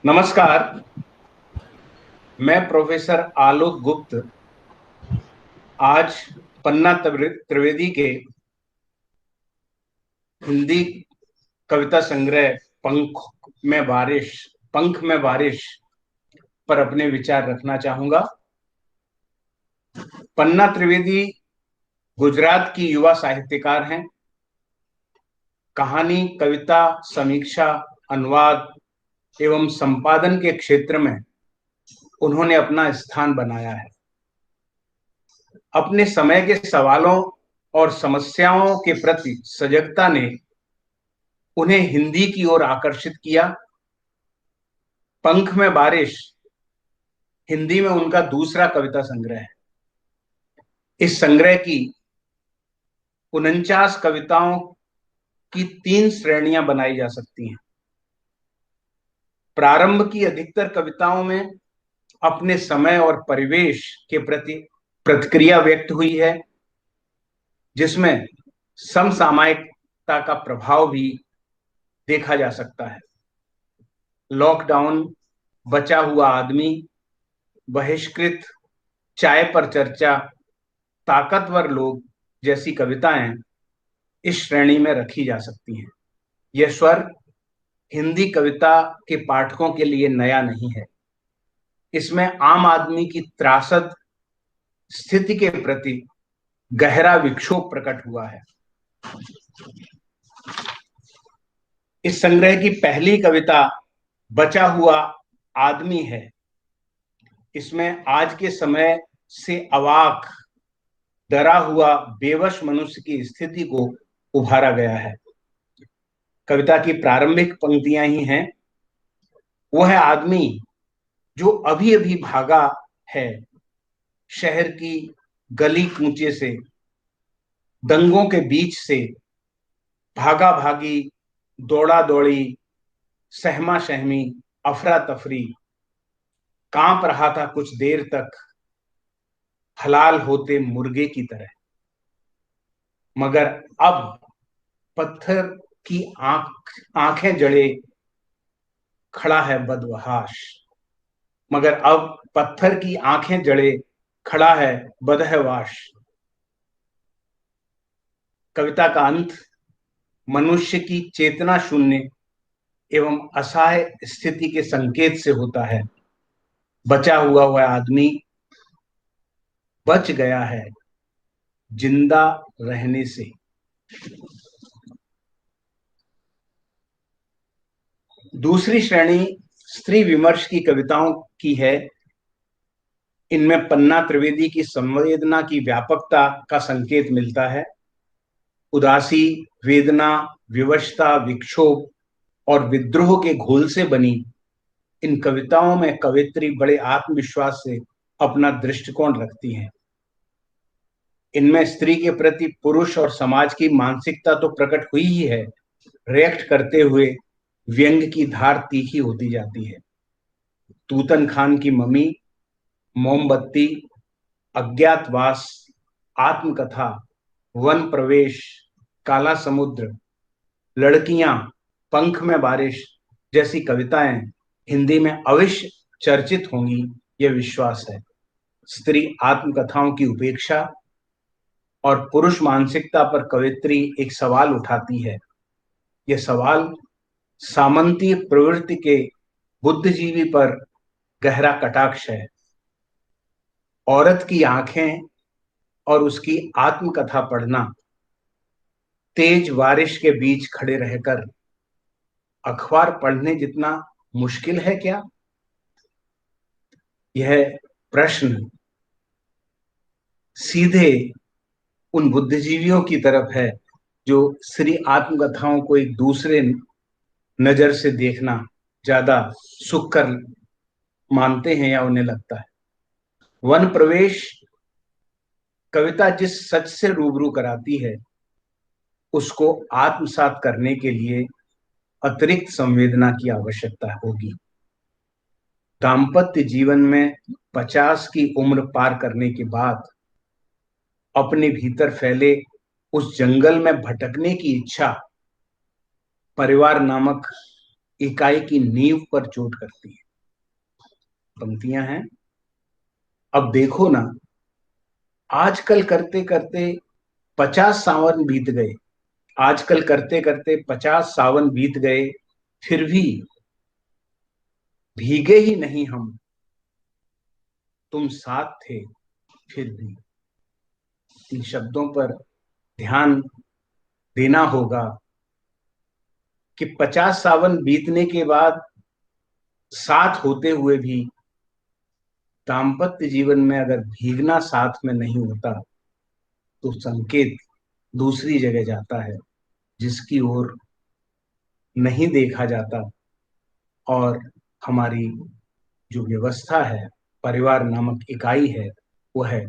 नमस्कार। मैं प्रोफेसर आलोक गुप्त आज पन्ना त्रिवेदी के हिंदी कविता संग्रह पंख में बारिश पर अपने विचार रखना चाहूंगा। पन्ना त्रिवेदी गुजरात की युवा साहित्यकार हैं। कहानी, कविता, समीक्षा, अनुवाद एवं संपादन के क्षेत्र में उन्होंने अपना स्थान बनाया है। अपने समय के सवालों और समस्याओं के प्रति सजगता ने उन्हें हिंदी की ओर आकर्षित किया। पंख में बारिश हिंदी में उनका दूसरा कविता संग्रह है। इस संग्रह की 49 कविताओं की 3 श्रेणियां बनाई जा सकती हैं। प्रारंभ की अधिकतर कविताओं में अपने समय और परिवेश के प्रति प्रतिक्रिया व्यक्त हुई है, जिसमें समसामयिकता का प्रभाव भी देखा जा सकता है। लॉकडाउन, बचा हुआ आदमी, बहिष्कृत, चाय पर चर्चा, ताकतवर लोग जैसी कविताएं इस श्रेणी में रखी जा सकती हैं। यह स्वर हिंदी कविता के पाठकों के लिए नया नहीं है। इसमें आम आदमी की त्रासद स्थिति के प्रति गहरा विक्षोभ प्रकट हुआ है। इस संग्रह की पहली कविता बचा हुआ आदमी है। इसमें आज के समय से अवाक, डरा हुआ, बेवश मनुष्य की स्थिति को उभारा गया है। कविता की प्रारंभिक पंक्तियां ही हैं। वह आदमी जो अभी अभी भागा है शहर की गली कूचे से, दंगों के बीच से, भागा भागी, दौड़ा दौड़ी, सहमा सहमी, अफरा तफरी, कांप रहा था कुछ देर तक हलाल होते मुर्गे की तरह, मगर अब पत्थर की आंखें जड़े खड़ा है बदवहाश। मगर अब पत्थर की आंखें जड़े खड़ा है बदहवाश। कविता का अंत मनुष्य की चेतना शून्य एवं असहाय स्थिति के संकेत से होता है। बचा हुआ वह आदमी बच गया है जिंदा रहने से। दूसरी श्रेणी स्त्री विमर्श की कविताओं की है। इनमें पन्ना त्रिवेदी की संवेदना की व्यापकता का संकेत मिलता है। उदासी, वेदना, विवशता, विक्षोभ और विद्रोह के घोल से बनी इन कविताओं में कवित्री बड़े आत्मविश्वास से अपना दृष्टिकोण रखती हैं। इनमें स्त्री के प्रति पुरुष और समाज की मानसिकता तो प्रकट हुई ही है, रिएक्ट करते हुए व्यंग की धार तीखी होती जाती है। तूतन खान की मम्मी, मोमबत्ती, अज्ञातवास, आत्मकथा, वन प्रवेश, काला समुद्र, लड़कियां, पंख में बारिश जैसी कविताएं हिंदी में अवश्य चर्चित होंगी, यह विश्वास है। स्त्री आत्मकथाओं की उपेक्षा और पुरुष मानसिकता पर कवित्री एक सवाल उठाती है। यह सवाल सामंतीय प्रवृत्ति के बुद्धिजीवी पर गहरा कटाक्ष है। औरत की आंखें और उसकी आत्मकथा पढ़ना तेज बारिश के बीच खड़े रहकर अखबार पढ़ने जितना मुश्किल है क्या? यह प्रश्न सीधे उन बुद्धिजीवियों की तरफ है जो श्री आत्मकथाओं को एक दूसरे नजर से देखना ज्यादा सुखकर मानते हैं या उन्हें लगता है। वन प्रवेश कविता जिस सच से रूबरू कराती है उसको आत्मसात करने के लिए अतिरिक्त संवेदना की आवश्यकता होगी। दाम्पत्य जीवन में 50 की उम्र पार करने के बाद अपने भीतर फैले उस जंगल में भटकने की इच्छा परिवार नामक इकाई की नींव पर चोट करती है। पंक्तियां हैं, अब देखो ना, आजकल करते करते 50 सावन बीत गए, आजकल करते करते 50 सावन बीत गए, फिर भी भीगे ही नहीं हम, तुम साथ थे फिर भी। इन शब्दों पर ध्यान देना होगा कि 50 सावन बीतने के बाद साथ होते हुए भी दाम्पत्य जीवन में अगर भीगना साथ में नहीं होता तो संकेत दूसरी जगह जाता है, जिसकी ओर नहीं देखा जाता। और हमारी जो व्यवस्था है, परिवार नामक इकाई है, वो है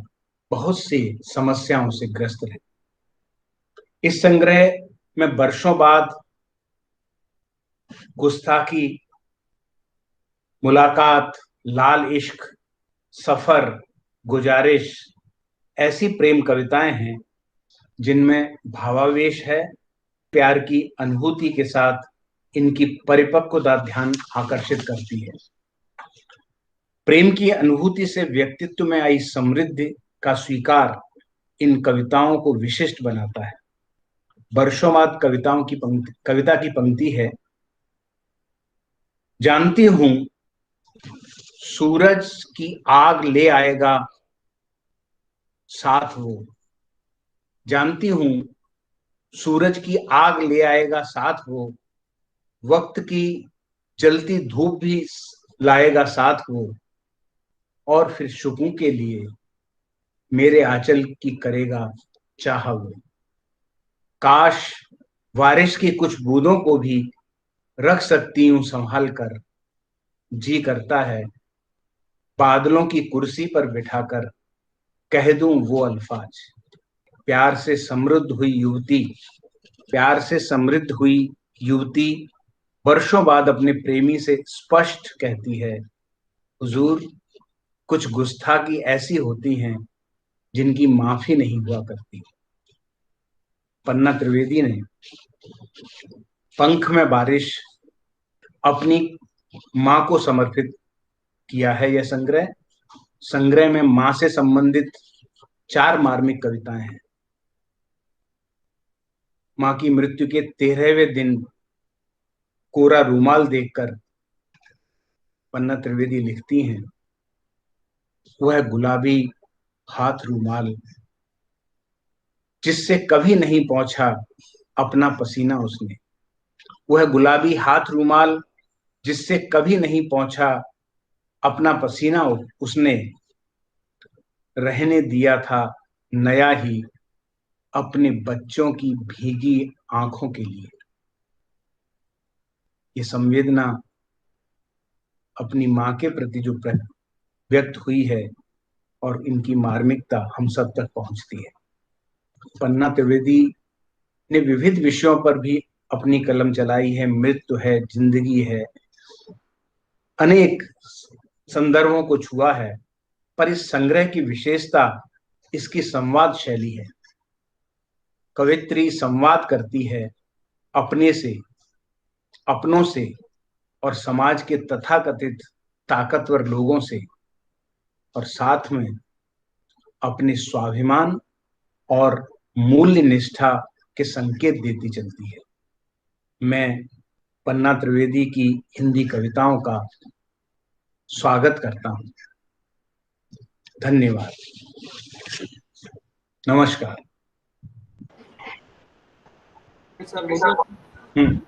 बहुत सी समस्याओं से ग्रस्त है। इस संग्रह में वर्षों बाद गुस्ताखी, मुलाकात, लाल इश्क, सफर, गुजारिश, ऐसी प्रेम कविताएं हैं जिनमें भावावेश है। प्यार की अनुभूति के साथ इनकी परिपक्वता ध्यान आकर्षित करती है। प्रेम की अनुभूति से व्यक्तित्व में आई समृद्धि का स्वीकार इन कविताओं को विशिष्ट बनाता है। वर्षों बाद कविता की पंक्ति है, जानती हूं सूरज की आग ले आएगा साथ वो, जानती हूं सूरज की आग ले आएगा साथ वो, वक्त की जलती धूप भी लाएगा साथ वो, और फिर सुकून के लिए मेरे आंचल की करेगा चाह वो। काश बारिश की कुछ बूंदों को भी रख सकती हूं संभाल कर, जी करता है बादलों की कुर्सी पर बिठाकर कह दूं वो अल्फाज। प्यार से समृद्ध हुई युवती, प्यार से समृद्ध हुई युवती वर्षों बाद अपने प्रेमी से स्पष्ट कहती है, हुजूर कुछ गुस्ताखी ऐसी होती हैं जिनकी माफी नहीं हुआ करती। पन्ना त्रिवेदी ने पंख में बारिश अपनी मां को समर्पित किया है। यह संग्रह संग्रह में मां से संबंधित 4 मार्मिक कविताएं हैं। मां की मृत्यु के 13वें दिन कोरा रूमाल देखकर पन्ना त्रिवेदी लिखती हैं, वह गुलाबी हाथ रूमाल जिससे कभी नहीं पहुंचा अपना पसीना उसने, वह गुलाबी हाथ रूमाल जिससे कभी नहीं पहुंचा अपना पसीना उसने, रहने दिया था नया ही अपने बच्चों की भीगी आंखों के लिए। ये संवेदना अपनी मां के प्रति जो व्यक्त हुई है और इनकी मार्मिकता हम सब तक पहुंचती है। पन्ना त्रिवेदी ने विविध विषयों पर भी अपनी कलम चलाई है। मृत्यु है, जिंदगी है, अनेक संदर्भों को छुआ है। पर इस संग्रह की विशेषता इसकी संवाद शैली है। कवित्री संवाद करती है अपने से, अपनों से और समाज के तथाकथित ताकतवर लोगों से, और साथ में अपने स्वाभिमान और मूल्य निष्ठा के संकेत देती चलती है। मैं पन्ना त्रिवेदी की हिंदी कविताओं का स्वागत करता हूं। धन्यवाद। नमस्कार। सर, मुझे हम्म